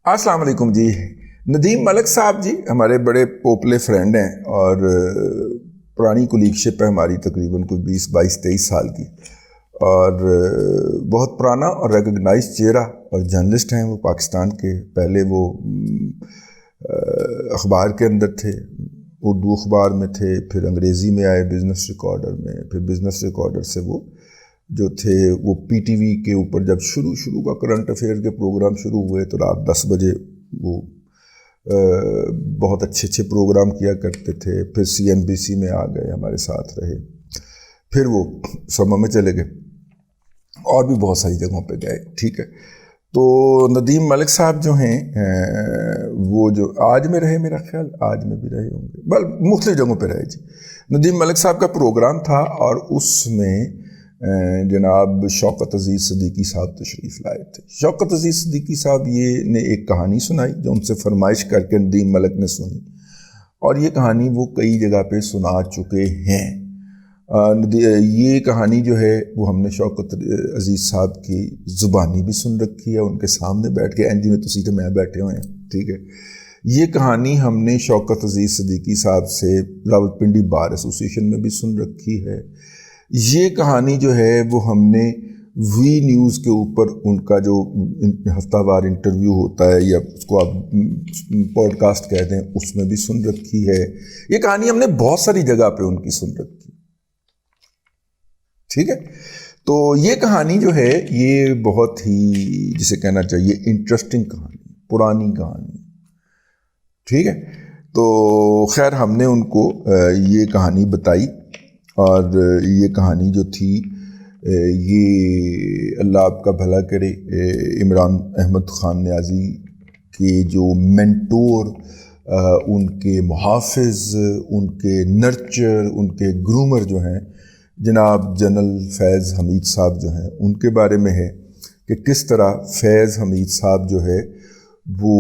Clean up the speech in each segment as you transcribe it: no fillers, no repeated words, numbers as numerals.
السلام علیکم جی. ندیم ملک صاحب جی ہمارے بڑے پوپلر فرینڈ ہیں اور پرانی کولیگشپ ہے ہماری، تقریباً کوئی 22-23 سال کی، اور بہت پرانا اور ریکگنائز چہرہ اور جرنلسٹ ہیں. وہ پاکستان کے پہلے وہ اخبار کے اندر تھے، اردو اخبار میں تھے، پھر انگریزی میں آئے بزنس ریکارڈر میں، پھر بزنس ریکارڈر سے وہ جو تھے وہ پی ٹی وی کے اوپر جب شروع کا کرنٹ افیئر کے پروگرام شروع ہوئے تو رات 10 بجے وہ بہت اچھے پروگرام کیا کرتے تھے. پھر CNBC میں آ گئے، ہمارے ساتھ رہے، پھر وہ سما میں چلے گئے اور بھی بہت ساری جگہوں پہ گئے. ٹھیک ہے، تو ندیم ملک صاحب جو ہیں وہ جو آج میں رہے، میرا خیال آج میں بھی رہے ہوں گے، بل مختلف جگہوں پہ رہے جی. ندیم ملک صاحب کا پروگرام تھا اور اس میں جناب شوکت عزیز صدیقی صاحب تشریف لائے تھے. شوکت عزیز صدیقی صاحب یہ نے ایک کہانی سنائی جو ان سے فرمائش کر کے ندیم ملک نے سنی، اور یہ کہانی وہ کئی جگہ پہ سنا چکے ہیں. یہ کہانی جو ہے وہ ہم نے شوکت عزیز صاحب کی زبانی بھی سن رکھی ہے، ان کے سامنے بیٹھ کے این جی میں تو سیٹے میں بیٹھے ہوئے ہیں. ٹھیک ہے، یہ کہانی ہم نے شوکت عزیز صدیقی صاحب سے راولپنڈی بار ایسوسیشن میں بھی سن رکھی ہے. یہ کہانی جو ہے وہ ہم نے وی نیوز کے اوپر ان کا جو ہفتہ وار انٹرویو ہوتا ہے یا اس کو آپ پوڈ کاسٹ کہتے ہیں اس میں بھی سن رکھی ہے. یہ کہانی ہم نے بہت ساری جگہ پہ ان کی سن رکھی. ٹھیک ہے، تو یہ کہانی جو ہے یہ بہت ہی جسے کہنا چاہیے انٹرسٹنگ کہانی، پرانی کہانی. ٹھیک ہے، تو خیر ہم نے ان کو یہ کہانی بتائی، اور یہ کہانی جو تھی یہ اللہ آپ کا بھلا کرے، عمران احمد خان نیازی کے جو مینٹور، ان کے محافظ، ان کے نرچر، ان کے گرومر جو ہیں جناب جنرل فیض حمید صاحب جو ہیں، ان کے بارے میں ہے کہ کس طرح فیض حمید صاحب جو ہے وہ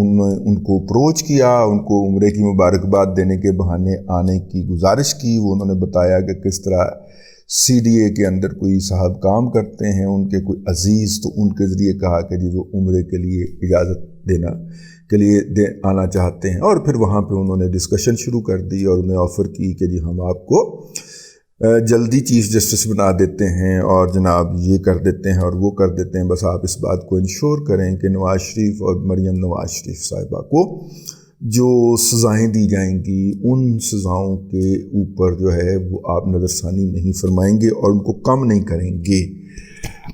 ان کو اپروچ کیا، ان کو عمرے کی مبارکباد دینے کے بہانے آنے کی گزارش کی. وہ انہوں نے بتایا کہ کس طرح CDA کے اندر کوئی صاحب کام کرتے ہیں، ان کے کوئی عزیز، تو ان کے ذریعے کہا کہ جی وہ عمرے کے لیے اجازت دینا کے لیے آنا چاہتے ہیں. اور پھر وہاں پہ انہوں نے ڈسکشن شروع کر دی اور انہیں آفر کی کہ جی ہم آپ کو جلدی چیف جسٹس بنا دیتے ہیں اور جناب یہ کر دیتے ہیں اور وہ کر دیتے ہیں، بس آپ اس بات کو انشور کریں کہ نواز شریف اور مریم نواز شریف صاحبہ کو جو سزائیں دی جائیں گی ان سزاؤں کے اوپر جو ہے وہ آپ نظر ثانی نہیں فرمائیں گے اور ان کو کم نہیں کریں گے.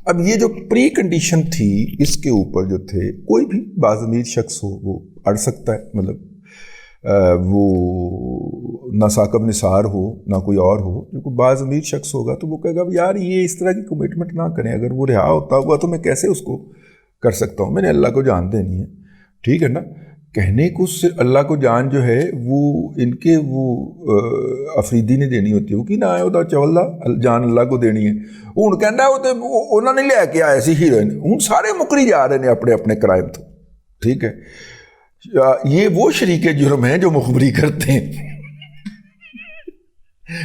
اب یہ جو پری کنڈیشن تھی اس کے اوپر جو تھے، کوئی بھی باضمیر شخص ہو وہ اڑ سکتا ہے، مطلب وہ نہ ثاقب نثار ہو نہ کوئی اور ہو، جو کوئی باضمیر شخص ہوگا تو وہ کہے گا یار یہ اس طرح کی کمٹمنٹ نہ کریں، اگر وہ رہا ہوتا ہوا تو میں کیسے اس کو کر سکتا ہوں، میں نے اللہ کو جان دینی ہے. ٹھیک ہے نا، کہنے کو سے اللہ کو جان جو ہے وہ ان کے وہ افریدی نے دینی ہوتی ہے، وہ کی نہ آئے ہوتا چولہ جان اللہ کو دینی ہے. ہوں کہنا وہ تو انہوں نے لے کے آئے سی ہیروئن، ہوں سارے مکری جا رہے ہیں اپنے اپنے کرائم تو. ٹھیک ہے، یہ وہ شریک جرم ہیں جو مخبری کرتے ہیں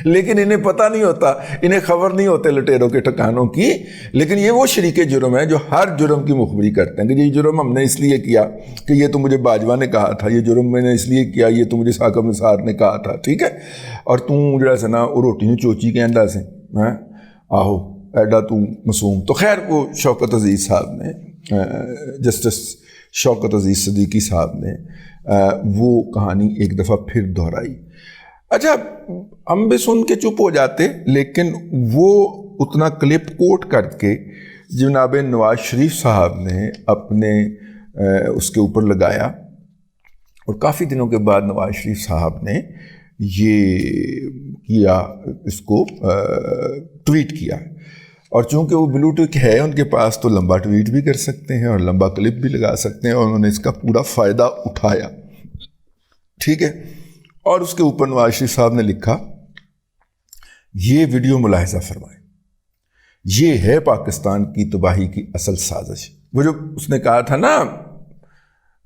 لیکن انہیں پتہ نہیں ہوتا، انہیں خبر نہیں ہوتے لٹیروں کے ٹھکانوں کی، لیکن یہ وہ شریک جرم ہے جو ہر جرم کی مخبری کرتے ہیں کہ یہ جرم ہم نے اس لیے کیا کہ یہ تو مجھے باجوہ نے کہا تھا، یہ جرم میں نے اس لیے کیا یہ تو مجھے ثاقب نثار نے کہا تھا. ٹھیک ہے، اور تم جڑا سنا وہ روٹی نو چوچی کہندا سے آہو ایڈا تو معصوم. تو خیر وہ شوکت عزیز صاحب نے، جسٹس شوکت عزیز صدیقی صاحب نے وہ کہانی ایک دفعہ پھر دہرائی. اچھا ہم بھی سن کے چپ ہو جاتے، لیکن وہ اتنا کلپ کوٹ کر کے جناب نواز شریف صاحب نے اپنے اس کے اوپر لگایا، اور کافی دنوں کے بعد نواز شریف صاحب نے یہ کیا، اس کو ٹویٹ کیا. اور چونکہ وہ بلو ٹک ہے ان کے پاس تو لمبا ٹویٹ بھی کر سکتے ہیں اور لمبا کلپ بھی لگا سکتے ہیں، اور انہوں نے اس کا پورا فائدہ اٹھایا. ٹھیک ہے، اور اس کے اوپر نواز شریف صاحب نے لکھا یہ ویڈیو ملاحظہ فرمائیں، یہ ہے پاکستان کی تباہی کی اصل سازش. وہ جو اس نے کہا تھا نا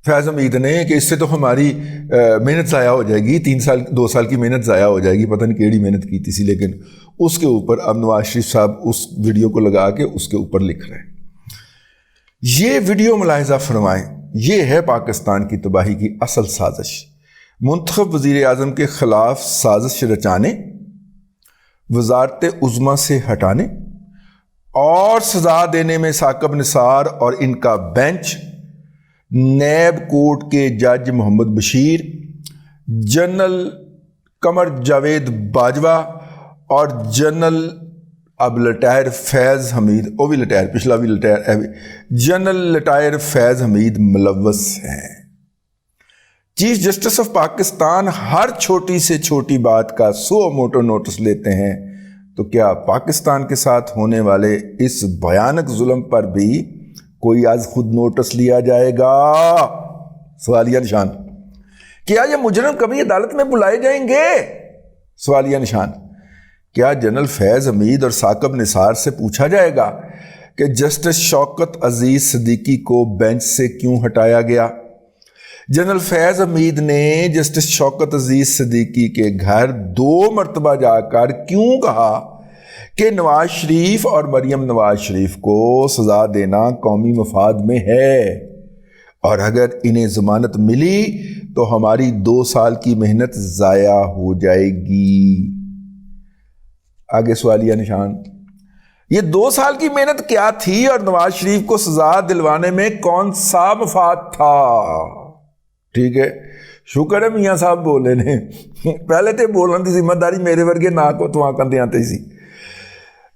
فیض حمید نے کہ اس سے تو ہماری محنت ضائع ہو جائے گی، 2 سال کی محنت ضائع ہو جائے گی، پتہ نہیں کیڑی محنت کی تھی، لیکن اس کے اوپر اب نواز شریف صاحب اس ویڈیو کو لگا کے اس کے اوپر لکھ رہے ہیں یہ ویڈیو ملاحظہ فرمائیں یہ ہے پاکستان کی تباہی کی اصل سازش، منتخب وزیر اعظم کے خلاف سازش رچانے، وزارت عظمیٰ سے ہٹانے اور سزا دینے میں ثاقب نثار اور ان کا بینچ، نیب کورٹ کے جج محمد بشیر، جنرل قمر جاوید باجوہ اور جنرل اب لٹائر فیض حمید، وہ بھی لٹائر، پچھلا بھی لٹائر، جنرل لٹائر فیض حمید ملوث ہیں۔ چیف جسٹس آف پاکستان ہر چھوٹی سے چھوٹی بات کا سو موٹو نوٹس لیتے ہیں، تو کیا پاکستان کے ساتھ ہونے والے اس بھیانک ظلم پر بھی کوئی از خود نوٹس لیا جائے گا؟ سوالیہ نشان۔ کیا یہ مجرم کبھی عدالت میں بلائے جائیں گے؟ سوالیہ نشان۔ کیا جنرل فیض حمید اور ثاقب نثار سے پوچھا جائے گا کہ جسٹس شوکت عزیز صدیقی کو بینچ سے کیوں ہٹایا گیا؟ جنرل فیض حمید نے جسٹس شوکت عزیز صدیقی کے گھر 2 مرتبہ جا کر کیوں کہا کہ نواز شریف اور مریم نواز شریف کو سزا دینا قومی مفاد میں ہے، اور اگر انہیں ضمانت ملی تو ہماری 2 سال کی محنت ضائع ہو جائے گی؟ آگے سوالیہ نشان۔ یہ 2 سال کی محنت کیا تھی اور نواز شریف کو سزا دلوانے میں کون سا مفاد تھا؟ ٹھیک ہے، شکر ہے میاں صاحب بولے نے، پہلے تے بولن دی ذمہ داری میرے ورگے نہ کو تو آنکھاں تے آتے سی۔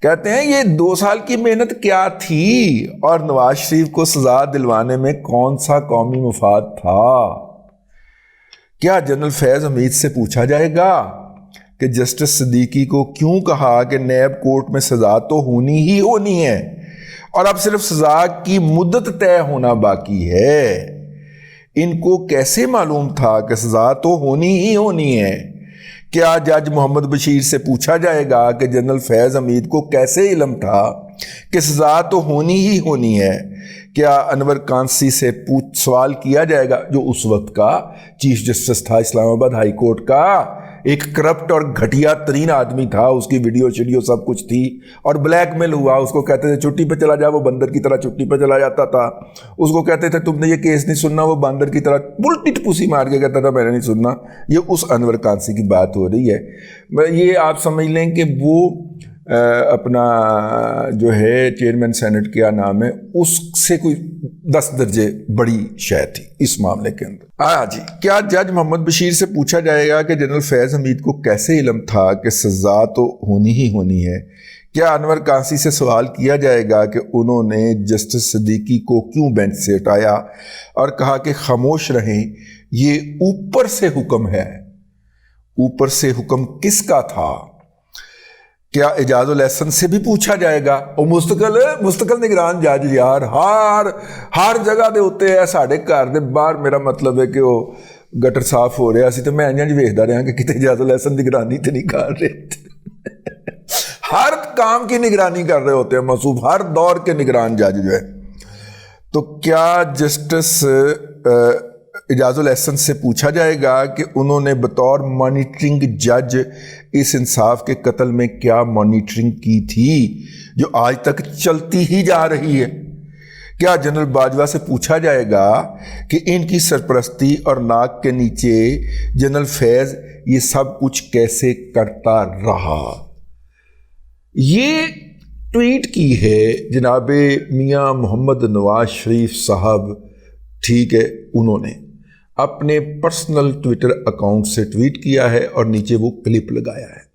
کہتے ہیں یہ 2 سال کی محنت کیا تھی اور نواز شریف کو سزا دلوانے میں کون سا قومی مفاد تھا؟ کیا جنرل فیض حمید سے پوچھا جائے گا کہ جسٹس صدیقی کو کیوں کہا کہ نیب کورٹ میں سزا تو ہونی ہی ہونی ہے اور اب صرف سزا کی مدت طے ہونا باقی ہے؟ ان کو کیسے معلوم تھا کہ سزا تو ہونی ہی ہونی ہے؟ کیا جج محمد بشیر سے پوچھا جائے گا کہ جنرل فیض حمید کو کیسے علم تھا کہ سزا تو ہونی ہی ہونی ہے؟ کیا انور کانسی سے سوال کیا جائے گا، جو اس وقت کا چیف جسٹس تھا اسلام آباد ہائی کورٹ کا، ایک کرپٹ اور گھٹیا ترین آدمی تھا، اس کی ویڈیو شیڈیو سب کچھ تھی اور بلیک میل ہوا، اس کو کہتے تھے چھٹی پہ چلا جا، وہ بندر کی طرح چھٹی پہ چلا جاتا تھا، اس کو کہتے تھے تم نے یہ کیس نہیں سننا، وہ باندر کی طرح الٹی ٹپوسی مار کے کہتا تھا میں نے نہیں سننا۔ یہ اس انور کانسی کی بات ہو رہی ہے۔ یہ آپ سمجھ لیں کہ وہ اپنا جو ہے چیئرمین سینٹ کیا نام ہے، اس سے کوئی 10 درجے بڑی شے تھی اس معاملے کے اندر۔ جی، کیا جج محمد بشیر سے پوچھا جائے گا کہ جنرل فیض حمید کو کیسے علم تھا کہ سزا تو ہونی ہی ہونی ہے؟ کیا انور کانسی سے سوال کیا جائے گا کہ انہوں نے جسٹس صدیقی کو کیوں بینچ سے ہٹایا اور کہا کہ خاموش رہیں، یہ اوپر سے حکم ہے؟ اوپر سے حکم کس کا تھا؟ کیا اعجاز الاحسن سے بھی پوچھا جائے گا؟ وہ مستقل نگران جج یار ہر جگہ دے ہوتے ہیں، ساڑھے گھر دے باہر، میرا مطلب ہے کہ وہ گٹر صاف ہو رہا سی تو میں انج ویکھدا رہا کہ کتے اعجاز الاحسن نگرانی تے نہیں کر رہے، ہر کام کی نگرانی کر رہے ہوتے ہیں موصوف، ہر دور کے نگران جج جو ہے۔ تو کیا جسٹس اعجاز الاحسن سے پوچھا جائے گا کہ انہوں نے بطور مانیٹرنگ جج اس انصاف کے قتل میں کیا مانیٹرنگ کی تھی جو آج تک چلتی ہی جا رہی ہے؟ کیا جنرل باجوہ سے پوچھا جائے گا کہ ان کی سرپرستی اور ناک کے نیچے جنرل فیض یہ سب کچھ کیسے کرتا رہا؟ یہ ٹویٹ کی ہے جناب میاں محمد نواز شریف صاحب، ٹھیک ہے، انہوں نے اپنے پرسنل ٹویٹر اکاؤنٹ سے ٹویٹ کیا ہے اور نیچے وہ کلپ لگایا ہے۔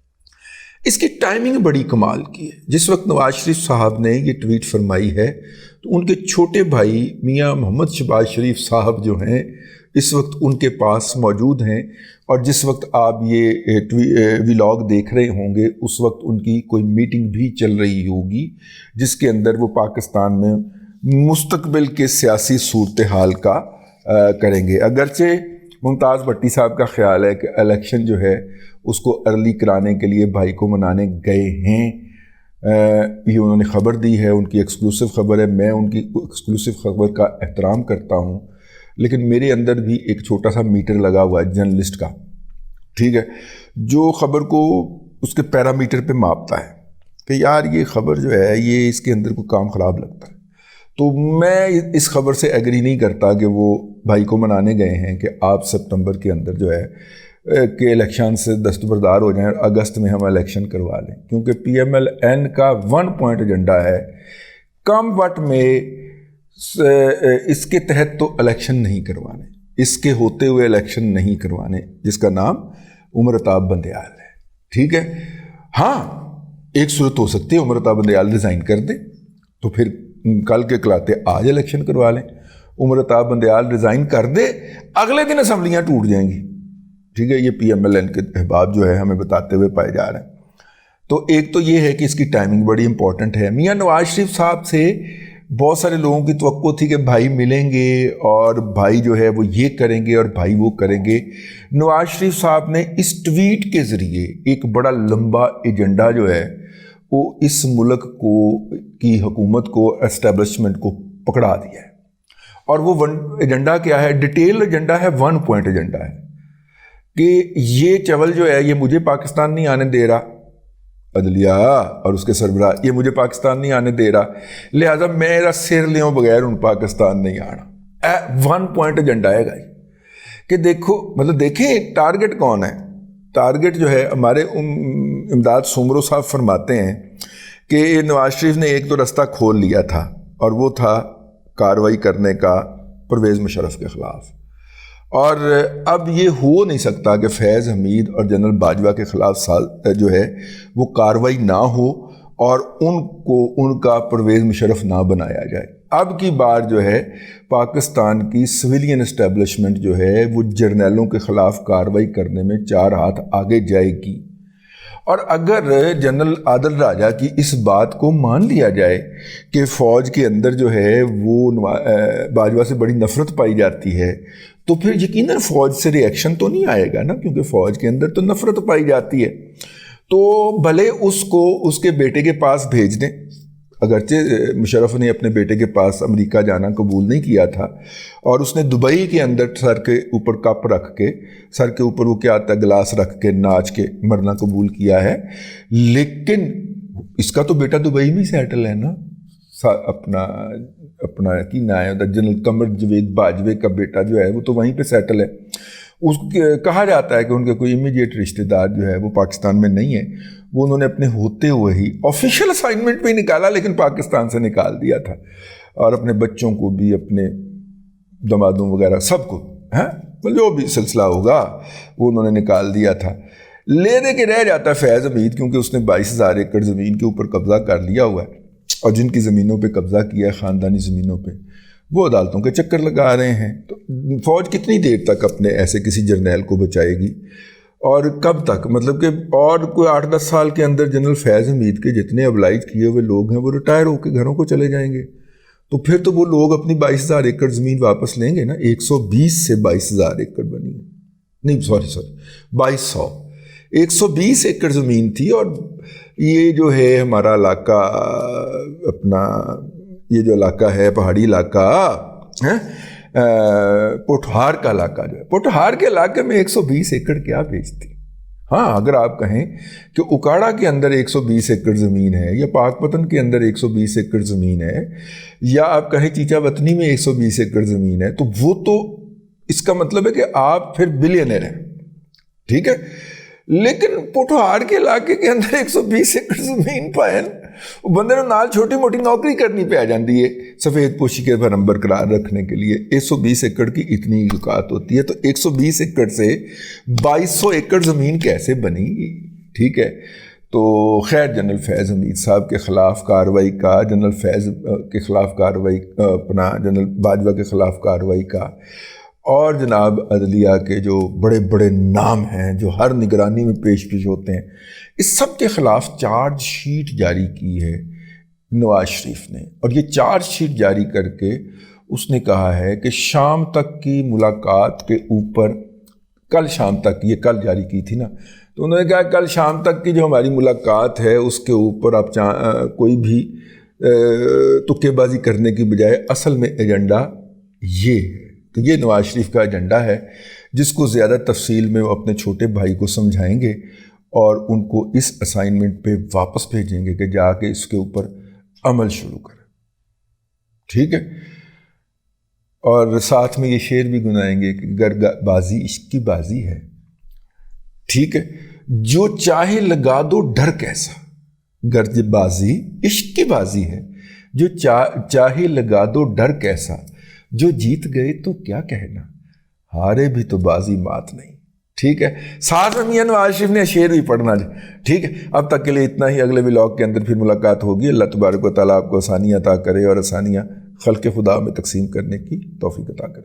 اس کی ٹائمنگ بڑی کمال کی ہے۔ جس وقت نواز شریف صاحب نے یہ ٹویٹ فرمائی ہے تو ان کے چھوٹے بھائی میاں محمد شہباز شریف صاحب جو ہیں اس وقت ان کے پاس موجود ہیں، اور جس وقت آپ یہ ولاگ دیکھ رہے ہوں گے اس وقت ان کی کوئی میٹنگ بھی چل رہی ہوگی جس کے اندر وہ پاکستان میں مستقبل کے سیاسی صورتحال کا کریں گے۔ اگرچہ ممتاز بھٹی صاحب کا خیال ہے کہ الیکشن جو ہے اس کو ارلی کرانے کے لیے بھائی کو منانے گئے ہیں، یہ انہوں نے خبر دی ہے، ان کی ایکسکلوسیو خبر ہے، میں ان کی ایکسکلوسیو خبر کا احترام کرتا ہوں، لیکن میرے اندر بھی ایک چھوٹا سا میٹر لگا ہوا ہے جرنلسٹ کا، ٹھیک ہے، جو خبر کو اس کے پیرامیٹر پہ ماپتا ہے کہ یار یہ خبر جو ہے یہ اس کے اندر کوئی کام خراب لگتا ہے تو میں اس خبر سے ایگری نہیں کرتا کہ وہ بھائی کو منانے گئے ہیں کہ آپ سپتمبر کے اندر جو ہے کہ الیکشن سے دستبردار ہو جائیں اور اگست میں ہم الیکشن کروا لیں، کیونکہ پی ایم ایل این کا 1 پوائنٹ ایجنڈا ہے کم وقت میں اس کے تحت تو الیکشن نہیں کروانے، اس کے ہوتے ہوئے الیکشن نہیں کروانے، جس کا نام عمر عطاب بندیال ہے، ٹھیک ہے۔ ہاں ایک صورت ہو سکتی ہے عمر عطاب بندیال ریزائن کر دیں تو پھر کل کے کلاتے آج الیکشن کروا لیں، عمر عطاب بندیال ریزائن کر دے اگلے دن اسمبلیاں ٹوٹ جائیں گی، ٹھیک ہے۔ یہ پی ایم ایل این کے احباب جو ہے ہمیں بتاتے ہوئے پائے جا رہے ہیں۔ تو ایک تو یہ ہے کہ اس کی ٹائمنگ بڑی امپورٹنٹ ہے۔ میاں نواز شریف صاحب سے بہت سارے لوگوں کی توقع تھی کہ بھائی ملیں گے اور بھائی جو ہے وہ یہ کریں گے اور بھائی وہ کریں گے۔ نواز شریف صاحب نے اس ٹویٹ کے ذریعے ایک بڑا لمبا ایجنڈا جو ہے وہ اس ملک کو کی حکومت کو اسٹیبلشمنٹ کو پکڑا دیا ہے، اور وہ ایجنڈا کیا ہے؟ ڈیٹیل ایجنڈا ہے، 1 پوائنٹ ایجنڈا ہے کہ یہ چول جو ہے یہ مجھے پاکستان نہیں آنے دے رہا، عدلیہ اور اس کے سربراہ یہ مجھے پاکستان نہیں آنے دے رہا، لہٰذا میرا سر لیوں بغیر ان پاکستان نہیں آنا۔ 1 پوائنٹ ایجنڈا ہے گائی کہ دیکھو، مطلب دیکھیں ٹارگٹ کون ہے۔ ٹارگٹ جو ہے ہمارے امداد سومرو صاحب فرماتے ہیں کہ نواز شریف نے ایک تو رستہ کھول لیا تھا، اور وہ تھا کارروائی کرنے کا پرویز مشرف کے خلاف، اور اب یہ ہو نہیں سکتا کہ فیض حمید اور جنرل باجوہ کے خلاف جو ہے وہ کارروائی نہ ہو اور ان کا پرویز مشرف نہ بنایا جائے۔ اب کی بار جو ہے پاکستان کی سویلین اسٹیبلشمنٹ جو ہے وہ جرنیلوں کے خلاف کارروائی کرنے میں 4 ہاتھ آگے جائے گی، اور اگر جنرل عادل راجہ کی اس بات کو مان لیا جائے کہ فوج کے اندر جو ہے وہ باجوہ سے بڑی نفرت پائی جاتی ہے، تو پھر یقیناً فوج سے ری ایکشن تو نہیں آئے گا نا، کیونکہ فوج کے اندر تو نفرت پائی جاتی ہے۔ تو بھلے اس کو اس کے بیٹے کے پاس بھیج دیں، اگرچہ مشرف نے اپنے بیٹے کے پاس امریکہ جانا قبول نہیں کیا تھا، اور اس نے دبئی کے اندر سر کے اوپر کپ رکھ کے، سر کے اوپر وہ کیا آتا ہے گلاس رکھ کے ناچ کے مرنا قبول کیا ہے، لیکن اس کا تو بیٹا دبئی میں سیٹل ہے نا، اپنا کی نام ہے جنرل قمر جاوید باجوہ کا بیٹا جو ہے وہ تو وہیں پہ سیٹل ہے۔ اس کہا جاتا ہے کہ ان کے کوئی امیڈیٹ رشتہ دار جو ہے وہ پاکستان میں نہیں ہے، وہ انہوں نے اپنے ہوتے ہوئے ہی آفیشیل اسائنمنٹ پہ ہی نکالا، لیکن پاکستان سے نکال دیا تھا، اور اپنے بچوں کو بھی، اپنے دمادوں وغیرہ سب کو، جو بھی سلسلہ ہوگا وہ انہوں نے نکال دیا تھا۔ لے دے کے رہ جاتا فیض حمید، کیونکہ اس نے 22,000 ایکڑ زمین کے اوپر قبضہ کر لیا ہوا ہے، اور جن کی زمینوں پہ قبضہ کیا ہے خاندانی زمینوں پہ، وہ عدالتوں کے چکر لگا رہے ہیں۔ تو فوج کتنی دیر تک اپنے ایسے کسی جرنیل کو بچائے گی، اور کب تک؟ مطلب کہ اور کوئی 8-10 سال کے اندر جنرل فیض حمید کے جتنے ابلائج کیے ہوئے لوگ ہیں وہ ریٹائر ہو کے گھروں کو چلے جائیں گے، تو پھر تو وہ لوگ اپنی 22,000 ایکڑ زمین واپس لیں گے نا۔ 120 سے 22,000 ایکڑ بنی، نہیں سوری 2200، 120 ایکڑ زمین تھی، اور یہ جو ہے ہمارا علاقہ، اپنا یہ جو علاقہ ہے پہاڑی علاقہ پوٹھار کا علاقہ جو ہے، پوٹھار کے علاقے میں 120 ایکڑ کیا بیچتی؟ ہاں اگر آپ کہیں کہ اکاڑا کے اندر 120 ایکڑ زمین ہے، یا پاک پتن کے اندر 120 ایکڑ زمین ہے، یا آپ کہیں چیچا وطنی میں 120 ایکڑ زمین ہے، تو وہ تو اس کا مطلب ہے کہ آپ پھر بلینئر ہیں، ٹھیک ہے۔ لیکن پوٹھار کے علاقے کے اندر 120 ایکڑ زمین پائیں، بندے نے نال چھوٹی موٹی نوکری کرنی پہ آ جاتی ہے سفید پوشی کے بھرم برقرار رکھنے کے لیے۔ 120 ایکڑ کی اتنی اوقات ہوتی ہے، تو 120 ایکڑ سے 2200 ایکڑ زمین کیسے بنی؟ ٹھیک ہے۔ تو خیر جنرل فیض حمید صاحب کے خلاف کارروائی کا، جنرل فیض کے خلاف کارروائی، اپنا جنرل باجوہ کے خلاف کارروائی کا، اور جناب عدلیہ کے جو بڑے بڑے نام ہیں جو ہر نگرانی میں پیش ہوتے ہیں، اس سب کے خلاف چارج شیٹ جاری کی ہے نواز شریف نے، اور یہ چارج شیٹ جاری کر کے اس نے کہا ہے کہ شام تک کی ملاقات کے اوپر، کل شام تک، یہ کل جاری کی تھی نا، تو انہوں نے کہا کل شام تک کی جو ہماری ملاقات ہے اس کے اوپر آپ کوئی بھی تکے بازی کرنے کی بجائے اصل میں ایجنڈا یہ ہے۔ تو یہ نواز شریف کا ایجنڈا ہے، جس کو زیادہ تفصیل میں وہ اپنے چھوٹے بھائی کو سمجھائیں گے، اور ان کو اس اسائنمنٹ پہ واپس بھیجیں گے کہ جا کے اس کے اوپر عمل شروع کریں۔ ٹھیک ہے، اور ساتھ میں یہ شعر بھی گنائیں گے کہ گر بازی عشق کی بازی ہے، ٹھیک ہے، جو چاہے لگا دو ڈر کیسا، گرج بازی عشق کی بازی ہے، جو چاہے لگا دو ڈر کیسا، جو جیت گئے تو کیا کہنا، ہارے بھی تو بازی مات نہیں، ٹھیک ہے۔ ساتھ میں میاں نواز شریف نے شعر بھی پڑھنا جی، ٹھیک ہے۔ اب تک کے لیے اتنا ہی، اگلے ولاگ کے اندر پھر ملاقات ہوگی۔ اللہ تبارک و تعالیٰ آپ کو آسانیاں عطا کرے اور آسانیاں خلق خدا میں تقسیم کرنے کی توفیق عطا کرے۔